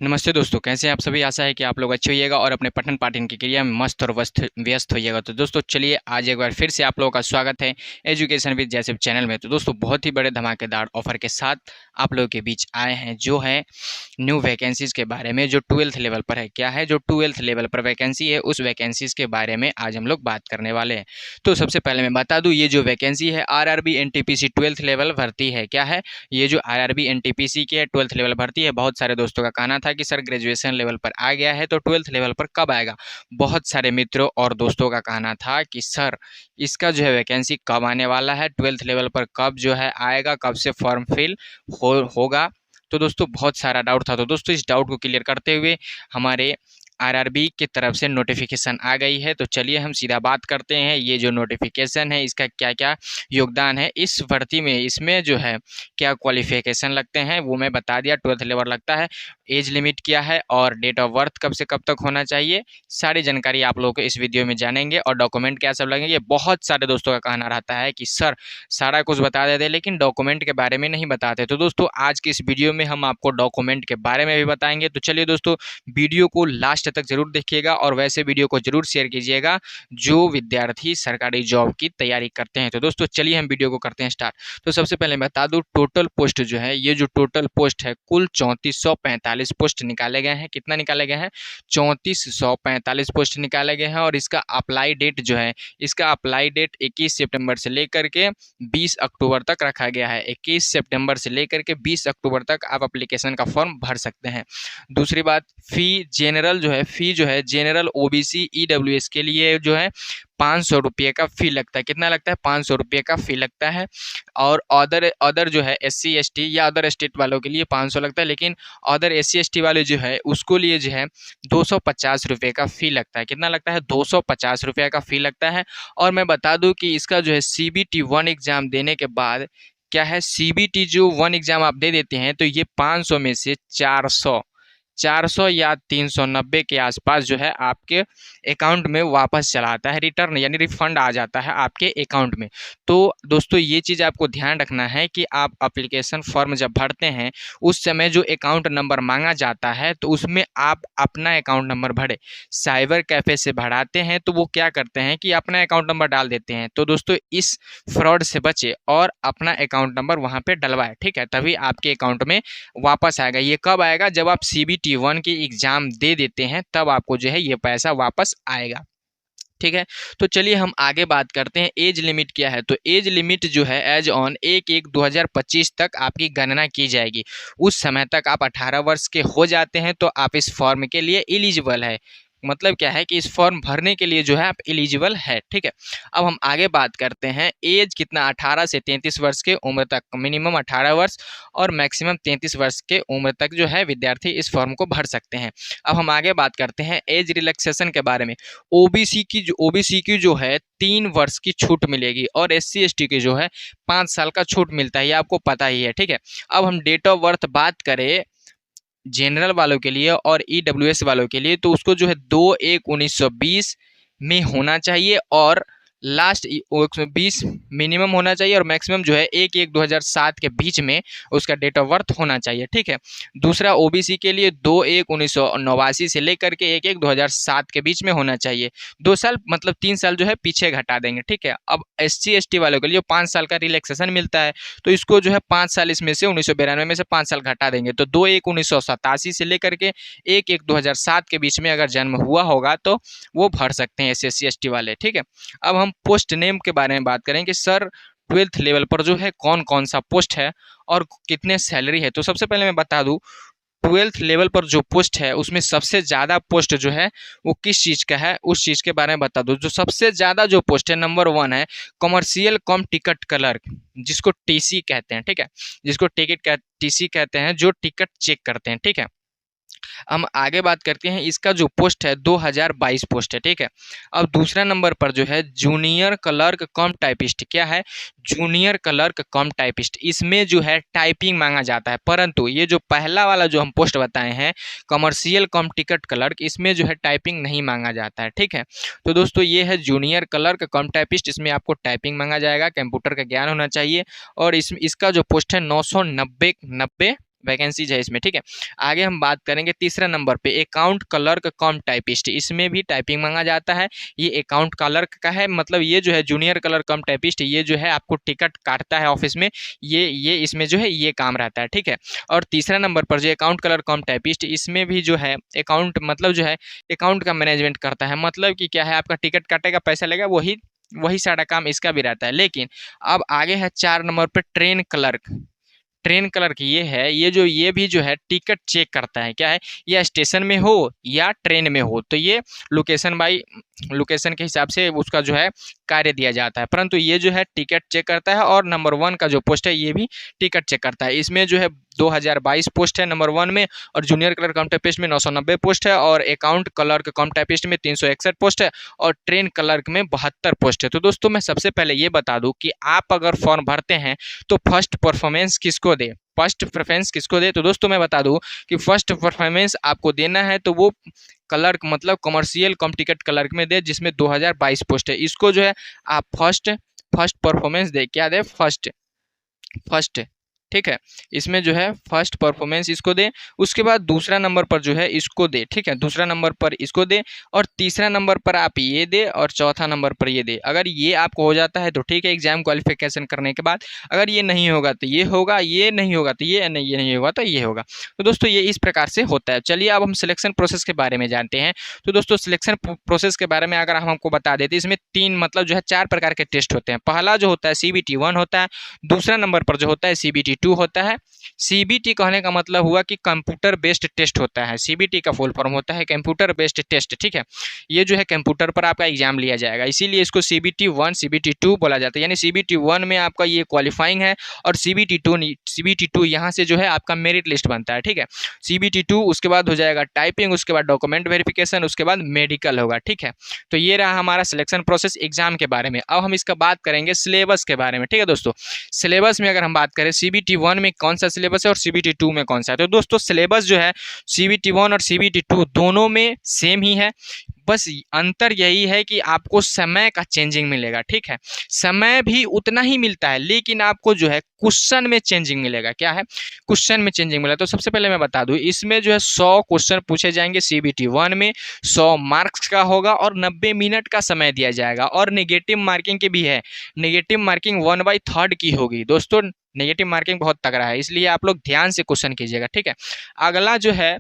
नमस्ते दोस्तों, कैसे हैं आप सभी। आशा है कि आप लोग अच्छे होइएगा और अपने पठन पाठन की क्रिया में मस्त और व्यस्त होइएगा। तो दोस्तों चलिए आज एक बार फिर से आप लोगों का स्वागत है एजुकेशन विद जैसेफ चैनल में। तो दोस्तों बहुत ही बड़े धमाकेदार ऑफर के साथ आप लोगों के बीच आए हैं, जो है न्यू वैकेंसीज के बारे में, जो 12th लेवल पर है। क्या है जो 12th लेवल पर वैकेंसी है, उस वैकेंसीज के बारे में आज हम लोग बात करने वाले हैं। तो सबसे पहले मैं बता दूं, ये जो वैकेंसी है आरआरबी एनटीपीसी 12th लेवल भर्ती है। क्या है ये जो आरआरबी एनटीपीसी की है 12th लेवल भर्ती है। बहुत सारे दोस्तों का कहना था कि सर ग्रेजुएशन लेवल पर आ गया है तो 12th लेवल पर कब आएगा। बहुत सारे मित्रों और दोस्तों का कहना था कि सर इसका जो है वैकेंसी कब आने वाला है, 12th लेवल पर कब जो है आएगा, कब से फॉर्म फिल होगा। तो दोस्तों बहुत सारा डाउट था। तो दोस्तों इस डाउट को क्लियर करते हुए हमारे आरआरबी की तरफ से नोटिफिकेशन आ गई है। तो चलिए हम सीधा बात करते हैं, ये जो नोटिफिकेशन है इसका क्या क्या योगदान है इस भर्ती में, इसमें जो है क्या क्वालिफिकेशन लगते हैं वो मैं बता दिया। 12th लेवल लगता है, एज लिमिट क्या है और डेट ऑफ बर्थ कब से कब तक होना चाहिए, सारी जानकारी आप लोगों को इस वीडियो में जानेंगे। और डॉक्यूमेंट क्या सब लगेंगे। बहुत सारे दोस्तों का कहना रहता है कि सर सारा कुछ बता देते लेकिन डॉक्यूमेंट के बारे में नहीं बताते। तो दोस्तों आज की इस वीडियो में हम आपको डॉक्यूमेंट के बारे में भी बताएंगे। तो चलिए दोस्तों वीडियो को लास्ट तक जरूर देखिएगा और वैसे वीडियो को जरूर शेयर कीजिएगा जो विद्यार्थी सरकारी जॉब की तैयारी करते हैं। तो दोस्तों चलिए हम वीडियो को करते हैं स्टार्ट। तो सबसे पहले मैं बता दूं, टोटल पोस्ट जो है, ये जो टोटल पोस्ट है कुल 3445 पोस्ट निकाले गए हैं। कितना निकाले गए हैं? 3445 पोस्ट निकाले गए हैं। और इसका अप्लाई डेट जो है, इसका अप्लाई डेट 21 सितंबर से लेकर के 20 अक्टूबर तक रखा गया है। 21 सितंबर से लेकर के 20 अक्टूबर तक आप एप्लीकेशन का फॉर्म भर सकते हैं। दूसरी बात, फी जो है जनरल ओबीसी ईडब्ल्यूएस के लिए जो है 500 रुपये का फ़ी लगता है। कितना लगता है? 500 रुपये का फ़ी लगता है। और अदर जो है एससी एसटी या अदर स्टेट वालों के लिए 500 लगता है, लेकिन अदर एससी एसटी वाले जो है उसको लिए जो है 250 रुपये का फ़ी लगता है। कितना लगता है? 250 रुपये का फ़ी लगता है। और मैं बता दूं कि इसका जो है सीबीटी 1 एग्ज़ाम देने के बाद क्या है, सीबीटी जो 1 एग्ज़ाम आप दे देते हैं तो ये 500 में से 400 या 390 के आसपास जो है आपके अकाउंट में वापस चला आता है, रिटर्न यानी रिफंड आ जाता है आपके अकाउंट में। तो दोस्तों ये चीज़ आपको ध्यान रखना है कि आप एप्लीकेशन फॉर्म जब भरते हैं उस समय जो अकाउंट नंबर मांगा जाता है तो उसमें आप अपना अकाउंट नंबर भरें। साइबर कैफ़े से भराते हैं तो वो क्या करते हैं कि अपना अकाउंट नंबर डाल देते हैं। तो दोस्तों इस फ्रॉड से बचे और अपना अकाउंट नंबर वहाँ पे डलवाएं, ठीक है, तभी आपके अकाउंट में वापस आएगा। ये कब आएगा? जब आप सीबीटी 1 की एग्ज़ाम दे देते हैं तब आपको जो है ये पैसा वापस आएगा, ठीक है। तो चलिए हम आगे बात करते हैं, एज लिमिट क्या है। तो एज लिमिट जो है एज ऑन 1/1/2025 तक आपकी गणना की जाएगी। उस समय तक आप 18 वर्ष के हो जाते हैं तो आप इस फॉर्म के लिए एलिजिबल है। मतलब क्या है कि इस फॉर्म भरने के लिए जो है आप एलिजिबल है, ठीक है। अब हम आगे बात करते हैं, एज कितना? 18 से 33 वर्ष के उम्र तक, मिनिमम 18 वर्ष और मैक्सिमम 33 वर्ष के उम्र तक जो है विद्यार्थी इस फॉर्म को भर सकते हैं। अब हम आगे बात करते हैं एज रिलैक्सेशन के बारे में। ओबीसी की जो है 3 वर्ष की छूट मिलेगी और एससी एसटी की जो है 5 साल का छूट मिलता है, ये आपको पता ही है, ठीक है। अब हम डेट ऑफ बर्थ बात करें जनरल वालों के लिए और ईडब्ल्यूएस वालों के लिए, तो उसको जो है 2/1/1920 में होना चाहिए और लास्ट 120 मिनिमम होना चाहिए और मैक्सिमम जो है 1/1/2007 के बीच में उसका डेट ऑफ बर्थ होना चाहिए, ठीक है। दूसरा ओबीसी के लिए 2/1/1989 से लेकर के 1/1/2007 के बीच में होना चाहिए। 2 साल मतलब 3 साल जो है पीछे घटा देंगे, ठीक है। अब एससी एसटी वालों के लिए 5 साल का रिलैक्सेशन मिलता है तो इसको जो है 5 साल इसमें से 1992 में से 5 साल घटा देंगे तो 2/1/1987 से लेकर के 1/1/2007 के बीच में अगर जन्म हुआ होगा तो वो भर सकते हैं एससी एसटी वाले, ठीक है। अब हम पोस्ट नेम के बारे में बात करें कि सर 12th लेवल पर जो है कौन कौन सा पोस्ट है और कितने सैलरी है। तो सबसे पहले मैं बता दूं, 12th लेवल पर जो पोस्ट है उसमें सबसे ज़्यादा पोस्ट जो है वो किस चीज़ का है, उस चीज़ के बारे में बता दूं। जो सबसे ज़्यादा जो पोस्ट है नंबर 1 है कमर्शियल कम टिकट क्लर्क, जिसको टीसी कहते हैं, ठीक है, जिसको टीसी कहते हैं, जो टिकट चेक करते हैं, ठीक है। हम आगे बात करते हैं, इसका जो पोस्ट है 2022 पोस्ट है, ठीक है। अब दूसरा नंबर पर जो है जूनियर क्लर्क कम टाइपिस्ट। क्या है? जूनियर क्लर्क कम टाइपिस्ट। इसमें जो है टाइपिंग मांगा जाता है, परंतु ये जो पहला वाला जो हम पोस्ट बताए हैं कमर्शियल कम टिकट क्लर्क, इसमें जो है टाइपिंग नहीं मांगा जाता है, ठीक है। तो दोस्तों ये है जूनियर क्लर्क कम टाइपिस्ट, इसमें आपको टाइपिंग मांगा जाएगा, कंप्यूटर का ज्ञान होना चाहिए। और इसका जो पोस्ट है 990 वैकेंसीज है इसमें, ठीक है। आगे हम बात करेंगे तीसरा नंबर पे अकाउंट क्लर्क कम टाइपिस्ट, इसमें भी टाइपिंग मांगा जाता है। ये अकाउंट क्लर्क का है, मतलब ये जो है जूनियर क्लर्क कम टाइपिस्ट, ये जो है आपको टिकट काटता है ऑफिस में, ये इसमें जो है ये काम रहता है, ठीक है। और तीसरा नंबर पर जो अकाउंट क्लर्क कम टाइपिस्ट, इसमें भी जो है अकाउंट मतलब जो है अकाउंट का मैनेजमेंट करता है, मतलब कि क्या है आपका टिकट काटेगा, पैसा लेगा, वही वही सारा काम इसका भी रहता है। लेकिन अब आगे है 4 नंबर पे ट्रेन क्लर्क। ट्रेन क्लर्क ये है, ये भी जो है टिकट चेक करता है, क्या है, या स्टेशन में हो या ट्रेन में हो, तो ये लोकेशन बाई लोकेशन के हिसाब से उसका जो है कार्य दिया जाता है। परंतु ये जो है टिकट चेक करता है, और नंबर 1 का जो पोस्ट है ये भी टिकट चेक करता है। इसमें जो है 2022 पोस्ट है नंबर 1 में, और जूनियर क्लर्क कम टाइपिस्ट में 990 पोस्ट है, और अकाउंट क्लर्क कम टाइपिस्ट में 361 पोस्ट है, और ट्रेन क्लर्क में 72 पोस्ट है। तो दोस्तों मैं सबसे पहले ये बता दूं कि आप अगर फॉर्म भरते हैं तो फर्स्ट परफॉर्मेंस किसको दे, फर्स्ट प्रेफरेंस किसको दे। तो दोस्तों मैं बता दूं कि फर्स्ट परफॉर्मेंस आपको देना है तो वो क्लर्क मतलब कमर्शियल कम टिकट क्लर्क में दे, जिसमें 2022 पोस्ट है। इसको जो है आप फर्स्ट फर्स्ट परफॉर्मेंस दे, क्या दे, फर्स्ट फर्स्ट, ठीक है। इसमें जो है फर्स्ट परफॉर्मेंस इसको दे, उसके बाद दूसरा नंबर पर जो है इसको दे, ठीक है, दूसरा नंबर पर इसको दे, और तीसरा नंबर पर आप ये दे, और चौथा नंबर पर ये दे। अगर ये आपको हो जाता है तो ठीक है, एग्जाम क्वालिफिकेशन करने के बाद। अगर ये नहीं होगा तो ये होगा, ये नहीं होगा तो ये नहीं, ये नहीं होगा तो ये होगा। तो दोस्तों ये इस प्रकार से होता है। चलिए अब हम सिलेक्शन प्रोसेस के बारे में जानते हैं। तो दोस्तों सिलेक्शन प्रोसेस के बारे में अगर हम आपको बता देते, इसमें 3 मतलब जो है 4 प्रकार के टेस्ट होते हैं। पहला जो होता है CBT 1 होता है, दूसरा नंबर पर जो होता है CBT 2 होता है। CBT कहने का मतलब हुआ कि कंप्यूटर बेस्ड टेस्ट होता है, CBT का फुल फॉर्म होता है कंप्यूटर बेस्ड टेस्ट, ठीक है। ये जो है कंप्यूटर पर आपका एग्जाम लिया जाएगा, इसीलिए इसको CBT 1 CBT 2 बोला जाता है। यानी CBT 1 में आपका ये क्वालिफाइंग है, और CBT 2 यहाँ से जो है आपका मेरिट लिस्ट बनता है, ठीक है। CBT 2 उसके बाद हो जाएगा टाइपिंग, उसके बाद डॉक्यूमेंट वेरिफिकेशन, उसके बाद मेडिकल होगा, ठीक है। तो ये रहा हमारा सिलेक्शन प्रोसेस एग्जाम के बारे में। अब हम इसका बात करेंगे सिलेबस के बारे में, ठीक है दोस्तों। सिलेबस में अगर हम बात करें CBT 1 में कौन सा सिलेबस है और CBT 2 में कौन सा है, तो दोस्तों सिलेबस जो है CBT 1 और CBT 2 दोनों में सेम ही है, बस अंतर यही है कि आपको समय का चेंजिंग मिलेगा, ठीक है। समय भी उतना ही मिलता है, लेकिन आपको जो है क्वेश्चन में चेंजिंग मिलेगा, क्या है, क्वेश्चन में चेंजिंग मिलेगा। तो सबसे पहले मैं बता दूं, इसमें जो है 100 क्वेश्चन पूछे जाएंगे CBT 1 में, 100 मार्क्स का होगा, और 90 मिनट का समय दिया जाएगा, और नेगेटिव मार्किंग की भी है। नेगेटिव मार्किंग 1/3 की होगी दोस्तों, नेगेटिव मार्किंग बहुत तगड़ा है, इसलिए आप लोग ध्यान से क्वेश्चन कीजिएगा, ठीक है। अगला जो है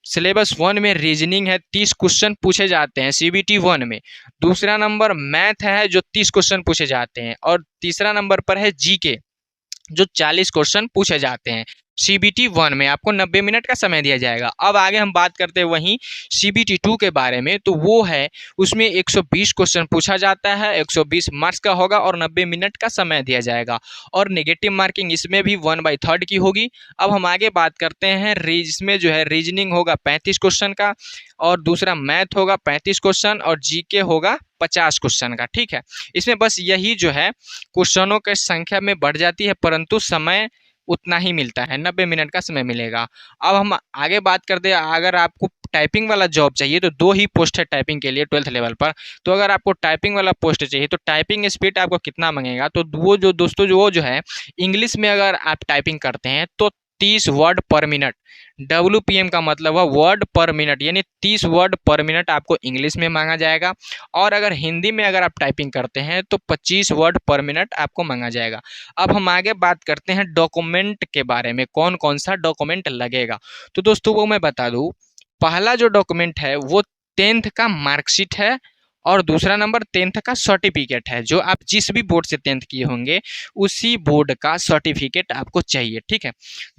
सिलेबस 1 में रीजनिंग है, 30 क्वेश्चन पूछे जाते हैं CBT 1 में। दूसरा नंबर मैथ है जो 30 क्वेश्चन पूछे जाते हैं, और तीसरा नंबर पर है GK जो 40 क्वेश्चन पूछे जाते हैं। CBT 1 में आपको 90 मिनट का समय दिया जाएगा। अब आगे हम बात करते हैं वहीं CBT 2 के बारे में, तो वो है उसमें 120 क्वेश्चन पूछा जाता है, 120 मार्क्स का होगा, और 90 मिनट का समय दिया जाएगा, और नेगेटिव मार्किंग इसमें भी 1/3 की होगी। अब हम आगे बात करते हैं इसमें जो है रीजनिंग होगा 35 क्वेश्चन का, और दूसरा मैथ होगा 35 क्वेश्चन, और GK होगा 50 क्वेश्चन का, ठीक है। इसमें बस यही जो है क्वेश्चनों की संख्या में बढ़ जाती है, परंतु समय उतना ही मिलता है, 90 मिनट का समय मिलेगा। अब हम आगे बात करते हैं, अगर आपको टाइपिंग वाला जॉब चाहिए तो 2 ही पोस्ट है टाइपिंग के लिए 12th लेवल पर। तो अगर आपको टाइपिंग वाला पोस्ट चाहिए तो टाइपिंग स्पीड आपको कितना मांगेगा, तो वो जो दोस्तों जो है इंग्लिश में अगर आप टाइपिंग करते हैं तो 30 वर्ड पर मिनट, WPM का मतलब है वर्ड पर मिनट, यानी 30 वर्ड पर मिनट आपको इंग्लिश में मांगा जाएगा। और अगर हिंदी में अगर आप टाइपिंग करते हैं तो 25 वर्ड पर मिनट आपको मांगा जाएगा। अब हम आगे बात करते हैं डॉक्यूमेंट के बारे में, कौन कौन सा डॉक्यूमेंट लगेगा। तो दोस्तों वो मैं बता दूं, पहला जो डॉक्यूमेंट है वो 10th का मार्कशीट है, और दूसरा नंबर 10th का सर्टिफिकेट है, जो आप जिस भी बोर्ड से 10th किए होंगे उसी बोर्ड का सर्टिफिकेट आपको चाहिए, ठीक है।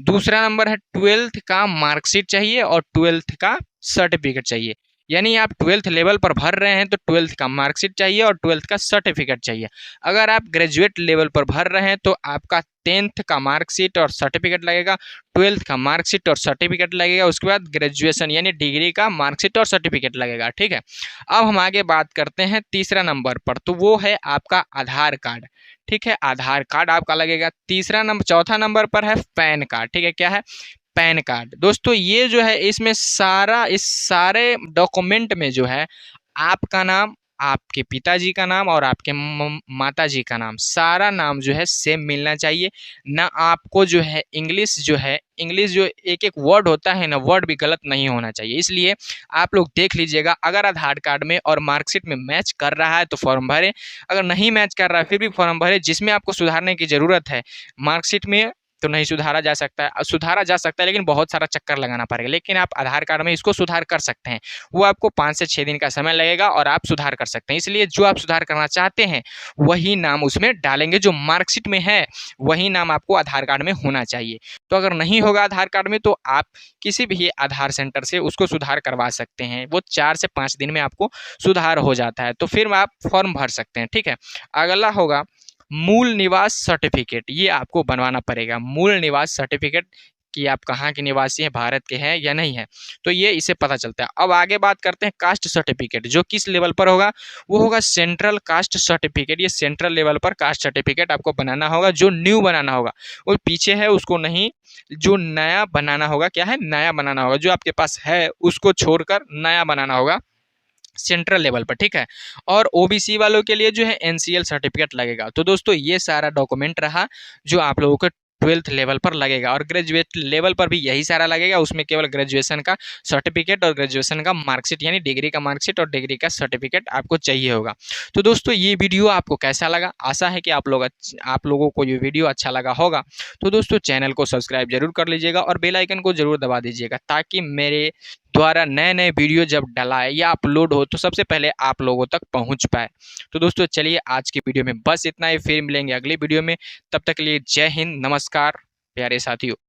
दूसरा नंबर है 12th का मार्कशीट चाहिए, और 12th का सर्टिफिकेट चाहिए। यानी आप 12th लेवल पर भर रहे हैं तो 12th का मार्कशीट चाहिए और 12th का सर्टिफिकेट चाहिए। अगर आप ग्रेजुएट लेवल पर भर रहे हैं तो आपका 10th का मार्कशीट और सर्टिफिकेट लगेगा, 12th का मार्कशीट और सर्टिफिकेट लगेगा, उसके बाद ग्रेजुएशन यानी डिग्री का मार्कशीट और सर्टिफिकेट लगेगा, ठीक है। अब हम आगे बात करते हैं तीसरा नंबर पर, तो वो है आपका आधार कार्ड, ठीक है, आधार कार्ड आपका लगेगा। चौथा नंबर पर है पैन कार्ड, ठीक है, क्या है, पैन कार्ड। दोस्तों ये जो है इसमें इस सारे डॉक्यूमेंट में जो है आपका नाम, आपके पिताजी का नाम और आपके माताजी का नाम, सारा नाम जो है सेम मिलना चाहिए। ना आपको जो है इंग्लिश जो एक-एक वर्ड होता है ना, वर्ड भी गलत नहीं होना चाहिए। इसलिए आप लोग देख लीजिएगा, अगर आधार कार्ड में और मार्कशीट में मैच कर रहा है तो फॉर्म भरें, अगर नहीं मैच कर रहा है फिर भी फॉर्म भरें। जिसमें आपको सुधारने की ज़रूरत है, मार्कशीट में तो नहीं सुधारा जा सकता है, सुधारा जा सकता है लेकिन बहुत सारा चक्कर लगाना पड़ेगा। लेकिन आप आधार कार्ड में इसको सुधार कर सकते हैं। वो आपको 5 से 6 दिन का समय लगेगा और आप सुधार कर सकते हैं। इसलिए जो आप सुधार करना चाहते हैं वही नाम उसमें डालेंगे, जो मार्कशीट में है वही नाम आपको आधार कार्ड में होना चाहिए। तो अगर नहीं होगा आधार कार्ड में तो आप किसी भी आधार सेंटर से उसको सुधार करवा सकते हैं। वो 4 से 5 दिन में आपको सुधार हो जाता है, तो फिर आप फॉर्म भर सकते हैं। ठीक है, अगला होगा मूल निवास सर्टिफिकेट। ये आपको बनवाना पड़ेगा, मूल निवास सर्टिफिकेट कि आप कहाँ के निवासी हैं, भारत के हैं या नहीं है, तो ये इससे पता चलता है। अब आगे बात करते हैं कास्ट सर्टिफिकेट, जो किस लेवल पर होगा, वो होगा सेंट्रल कास्ट सर्टिफिकेट। ये सेंट्रल लेवल पर कास्ट सर्टिफिकेट आपको बनाना होगा, जो न्यू बनाना होगा। वो पीछे है उसको नहीं, जो नया बनाना होगा। क्या है, नया बनाना होगा। जो आपके पास है उसको छोड़कर नया बनाना होगा सेंट्रल लेवल पर। ठीक है, और ओबीसी वालों के लिए जो है एनसीएल सर्टिफिकेट लगेगा। तो दोस्तों ये सारा डॉक्यूमेंट रहा जो आप लोगों को 12th लेवल पर लगेगा, और ग्रेजुएट लेवल पर भी यही सारा लगेगा। उसमें केवल ग्रेजुएशन का सर्टिफिकेट और ग्रेजुएशन का मार्कशीट यानी डिग्री का मार्कशीट और डिग्री का सर्टिफिकेट आपको चाहिए होगा। तो दोस्तों ये वीडियो आपको कैसा लगा, आशा है कि आप लोगों को ये वीडियो अच्छा लगा होगा। तो दोस्तों चैनल को सब्सक्राइब जरूर कर लीजिएगा और बेल आइकन को जरूर दबा दीजिएगा, ताकि मेरे द्वारा नए-नए वीडियो जब डलाए या अपलोड हो तो सबसे पहले आप लोगों तक पहुंच पाए। तो दोस्तों चलिए आज की वीडियो में बस इतना ही, फिर मिलेंगे अगली वीडियो में। तब तक के लिए जय हिंद, नमस्कार प्यारे साथियों।